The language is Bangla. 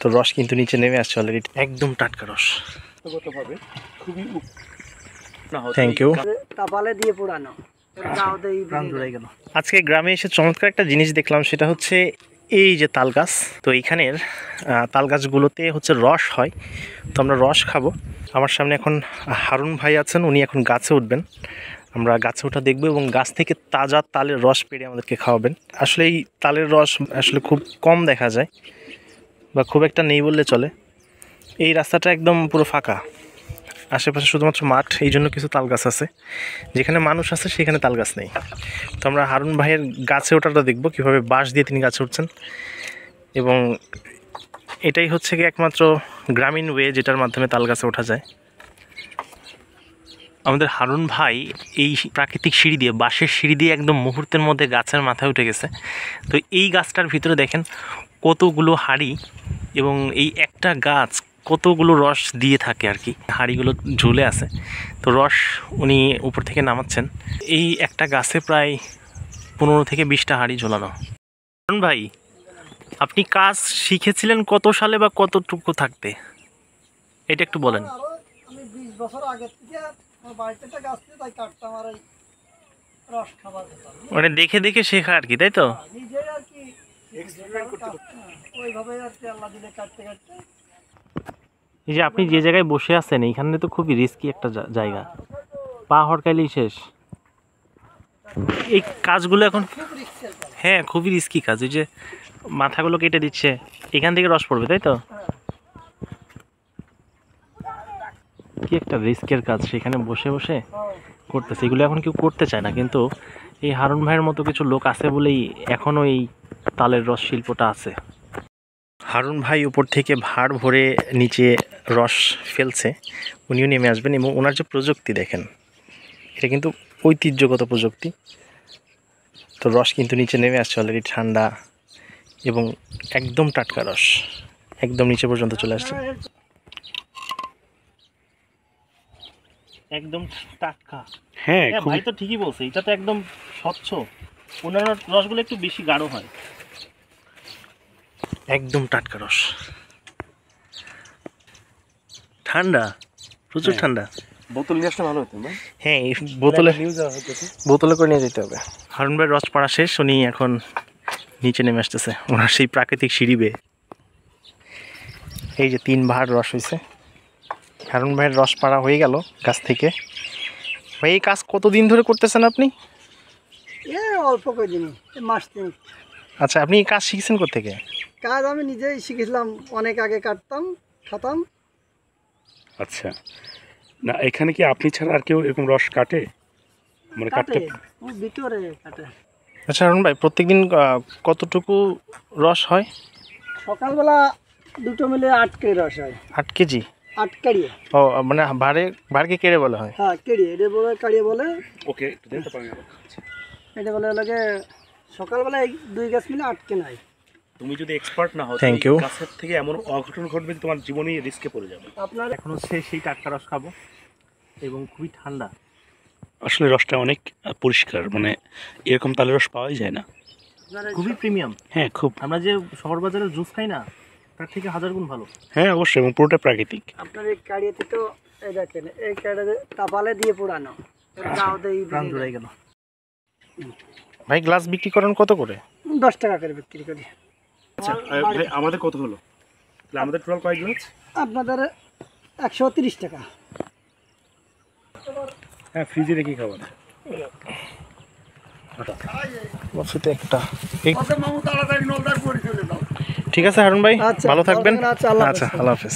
তো রস কিন্তু নিচে নেমে আসছে অলরেডি, একদম টাটকা রস। Thank you. আজকে গ্রামে এসে চমৎকার একটা জিনিস দেখলাম, সেটা হচ্ছে এই যে তাল গাছ। তো এইখানের তাল গাছগুলোতে হচ্ছে রস হয়, তো আমরা রস খাবো। আমার সামনে এখন হারুন ভাই আছেন, উনি এখন গাছে উঠবেন। আমরা গাছে ওঠা দেখবো এবং গাছ থেকে তাজা তালের রস পেড়ে আমাদেরকে খাওয়াবেন। আসলে এই তালের রস আসলে খুব কম দেখা যায়, বা খুব একটা নেই বললে চলে। এই রাস্তাটা একদম পুরো ফাঁকা, আশেপাশে শুধুমাত্র মাঠ, এই জন্য কিছু তাল গাছ আছে। যেখানে মানুষ আছে সেখানে তাল গাছ নেই। তো আমরা হারুন ভাইয়ের গাছে ওঠাটা দেখবো, কীভাবে বাঁশ দিয়ে তিনি গাছে উঠছেন। এবং এটাই হচ্ছে কি একমাত্র গ্রামীণ ওয়ে যেটার মাধ্যমে তাল গাছে ওঠা যায়। আমাদের হারুন ভাই এই প্রাকৃতিক সিঁড়ি দিয়ে, বাঁশের সিঁড়ি দিয়ে একদম মুহূর্তের মধ্যে গাছের মাথায় উঠে গেছে। তো এই গাছটার ভিতরে দেখেন কতগুলো হাঁড়ি, এবং এই একটা গাছ কতগুলো রস দিয়ে থাকে আর কি, হাঁড়িগুলো ঝুলে আছে। তো রস উনি উপর থেকে নামাচ্ছেন। এই একটা গাছে প্রায় 15 থেকে 20টা হাঁড়ি ঝোলানো। হারুন ভাই, আপনি কাজ শিখেছিলেন কত সালে বা কতটুকু থাকতে, এটা একটু বলেন। আমি 20 বছর আগে থেকে বাড়িতে একটা গাছ ছিল, তাই কাটতাম আর এই রস খাবার খেতাম। মানে দেখে দেখে শেখা আর কি, তাই তো? নিজে আর কি এক্সপেরিমেন্ট করতে ওইভাবে আর কি আল্লাহ দিলে কাটতে কাটতে। এই যে আপনি যে জায়গায় বসে আছেন, এইখানে তো খুবই রিস্কি একটা জায়গা, পা হড়কাইলেই শেষ। এই কাজগুলো এখন হ্যাঁ খুবই রিস্কি কাজ। ওই যে মাথাগুলো কেটে দিচ্ছে, এখান থেকে রস পড়বে, তাই তো? কি একটা রিস্কের কাজ, সেখানে বসে বসে করতেছে। এগুলো এখন কেউ করতে চায় না, কিন্তু এই হারুন ভাইয়ের মতো কিছু লোক আছে বলেই এখনও এই তালের রস শিল্পটা আছে। হারুন ভাই উপর থেকে ভার ভরে নিচে রস ফেলছে, উনিও নেমে আসবেন। এবং ওনার যে প্রযুক্তি দেখেন, এটা কিন্তু ঐতিহ্যগত প্রযুক্তি। তো রস কিন্তু নিচে নেমে আসছে অলরেডি, ঠান্ডা এবং একদম টাটকা রস, একদম নিচে পর্যন্ত চলে আসছে, একদম টাটকা। হ্যাঁ ভাই তো ঠিকই বলছে, এটা তো একদম স্বচ্ছ। অন্যান্য রসগুলো একটু বেশি গাঢ় হয়, একদম টাটকা রস, ঠান্ডা, প্রচুর ঠান্ডা। বোতল নিয়ে আসলে ভালো হতো। হ্যাঁ, এই বোতলে করে নিয়ে যেতে হবে। হারুন ভাইয়ের রস পড়া শেষ, উনি এখন নিচে নেমে আসতেছে ওনার সেই প্রাকৃতিক সিঁড়ি বেয়ে। এই যে 3 ভাঁড় রস হয়েছে। হারুন ভাইয়ের রস পাড়া হয়ে গেল গাছ থেকে। ভাই এই কাজ কতদিন ধরে করতেছেন আপনি? অল্প কয়েকদিন, মাস 3। আচ্ছা, আপনি এই কাজ শিখেছেন কোত্থেকে? কাজ আমি নিজেই শিখেছিলাম, অনেক আগে কাটতাম, খাতাম। আচ্ছা, না এখানে কি আপনি ছাড়া আর কেউ এরকম রস কাটে? মানে কাটতে ভিতরে কাটে। আচ্ছা হারুন ভাই, প্রত্যেকদিন কতটুকু রস হয়? সকালবেলা দুটো মিলে 8 কেজি রস হয়। 8 কেজি? 8 কেজি। ও মানে ভাড়কে কেড়ে বলা হয়? হ্যাঁ, কেড়ে, এটা বলে কাড়িয়ে বলে। ওকে, একটু দিতে পারেন? এটা বলে লাগে সকালবেলা 2 গাছ মিলে 8 কেজি হয়। তুমি যদি এক্সপার্ট না হও, থ্যাংক ইউ। গাছের থেকে এমন অঘটন ঘটবে যে তোমার জীবনই রিস্কে পড়ে যাবে। আপনার এখন হচ্ছে সেই টাটকা রস খাবো, এবং খুবই ঠান্ডা। আসলে রসটা অনেক পরিষ্কার, মানে এরকম তালের রস পাওয়াই যায় না, খুবই প্রিমিয়াম। হ্যাঁ খুব। আমরা যে শহর বাজারের জুস খাই না, তার থেকে 1000 গুণ ভালো। হ্যাঁ অবশ্যই, এবং পুরোটা প্রাকৃতিক। আপনার এই কাড়িয়েতে তো এই দেখেন, এই কাড়িতে তাপালে দিয়ে পোড়ানো, প্রাণ জুড়াই গেল। ভাই গ্লাস বিক্রি করেন কত করে? 10 টাকা করে বিক্রি করি। আচ্ছা ভাই, আমাদের কত হলো? তাহলে আমাদের টোটাল কয় গ্লাস? আপনাদের 130 টাকা। হ্যাঁ, ফ্রিজে রেখে খাবার। ঠিক আছে হারুন ভাই, ভালো থাকবেন। আচ্ছা, আল্লাহ হাফেজ।